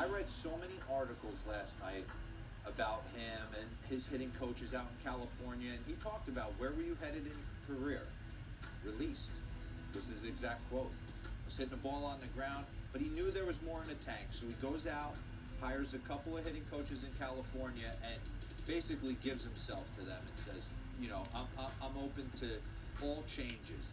I read so many articles last night about him and his hitting coaches out in California, and he talked about, where were you headed in your career? Released was his exact quote. Was hitting the ball on the ground, but he knew there was more in the tank. So he goes out, hires a couple of hitting coaches in California, and basically gives himself to them and says, you know, I'm open to all changes.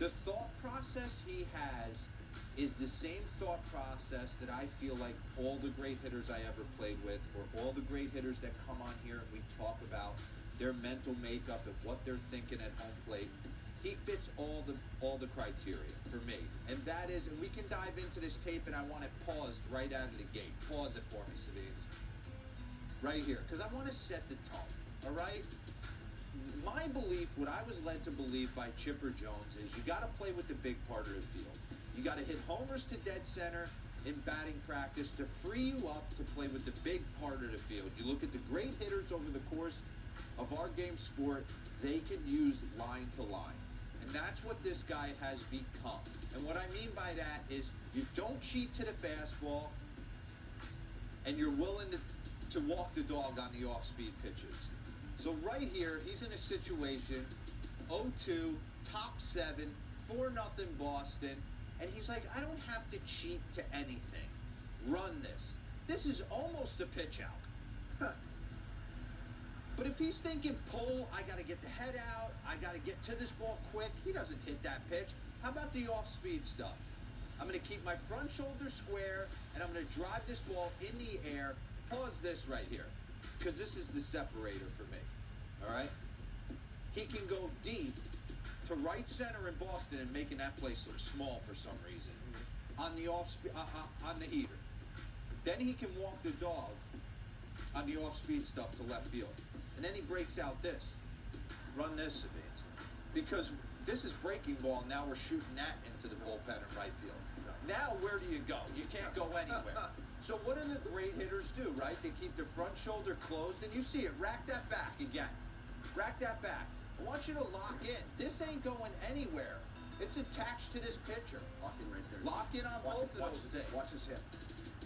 The thought process he has is the same thought process that I feel like all the great hitters I ever played with, or all the great hitters that come on here and we talk about their mental makeup and what they're thinking at home plate. He fits all the criteria for me. And that is, and we can dive into this tape, and I want it paused right out of the gate. Pause it for me, Savines. Right here, because I want to set the tone, all right? My belief, what I was led to believe by Chipper Jones, is you got to play with the big part of the field. You got to hit homers to dead center in batting practice to free you up to play with the big part of the field. You look at the great hitters over the course of our game sport, they can use line to line. And that's what this guy has become. And what I mean by that is you don't cheat to the fastball, and you're willing to walk the dog on the off-speed pitches. So right here, he's in a situation, 0-2, top 7, 4-0 Boston, and he's like, I don't have to cheat to anything. Run this. This is almost a pitch out. Huh. But if he's thinking pull, I got to get the head out, I got to get to this ball quick, he doesn't hit that pitch. How about the off-speed stuff? I'm going to keep my front shoulder square, and I'm going to drive this ball in the air. Pause this right here, because this is the separator for me, all right? He can go deep to right center in Boston and making that place look small for some reason on the on the heater. Then he can walk the dog on the off-speed stuff to left field. And then he breaks out this. Run this, Savines. Because this is breaking ball, now we're shooting that into the bullpen in right field. Now where do you go? You can't go anywhere. So what do the great hitters do, right? They keep their front shoulder closed, and you see it. Rack that back again. Rack that back. I want you to lock in. This ain't going anywhere. It's attached to this pitcher. Lock in right there. Lock in on both of those things. Watch his hip.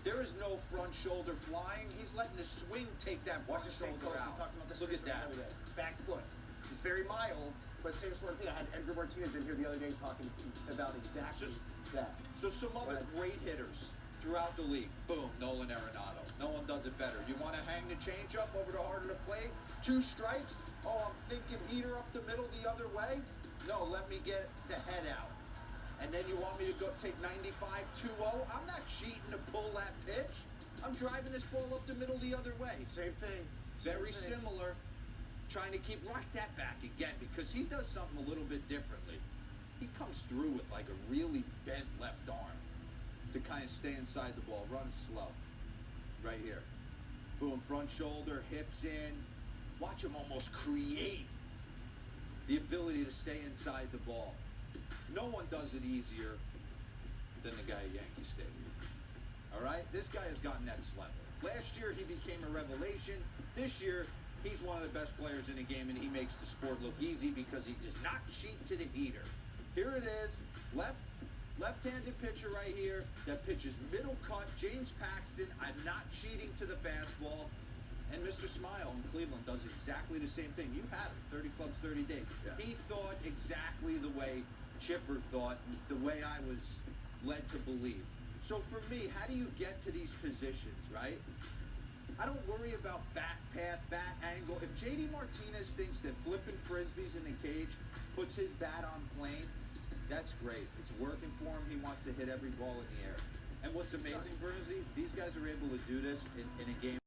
There is no front shoulder flying. He's letting the swing take that front Watch his shoulder out. Look at that. Back foot. It's very mild, but same sort of thing. I had Edgar Martinez in here the other day talking about exactly that. So some other great hitters throughout the league. Boom, Nolan Arenado. No one does it better. You want to hang the changeup over the heart of the plate? 2 strikes? Oh, I'm thinking heater up the middle the other way? No, let me get the head out. And then you want me to go take 95, 2-0? I'm not cheating to pull that pitch. I'm driving this ball up the middle the other way. Same thing. Very similar. Trying to keep right that back again, because he does something a little bit differently. He comes through with like a really bent left arm to kind of stay inside the ball. Run slow. Right here. Boom, front shoulder, hips in. Watch him almost create the ability to stay inside the ball. No one does it easier than the guy at Yankee Stadium. All right? This guy has gone next level. Last year, he became a revelation. This year, he's one of the best players in the game, and he makes the sport look easy because he does not cheat to the heater. Here it is, left-handed pitcher right here that pitches middle cut. James Paxton, I'm not cheating to the fastball. And Mr. Smile in Cleveland does exactly the same thing. You had him, 30 clubs, 30 days. Yeah. He thought exactly the way Chipper thought, the way I was led to believe. So for me, how do you get to these positions, right? I don't worry about bat path, bat angle. If JD Martinez thinks that flipping frisbees in the cage puts his bat on plane, that's great. It's working for him. He wants to hit every ball in the air. And what's amazing, Bernsey, these guys are able to do this in a game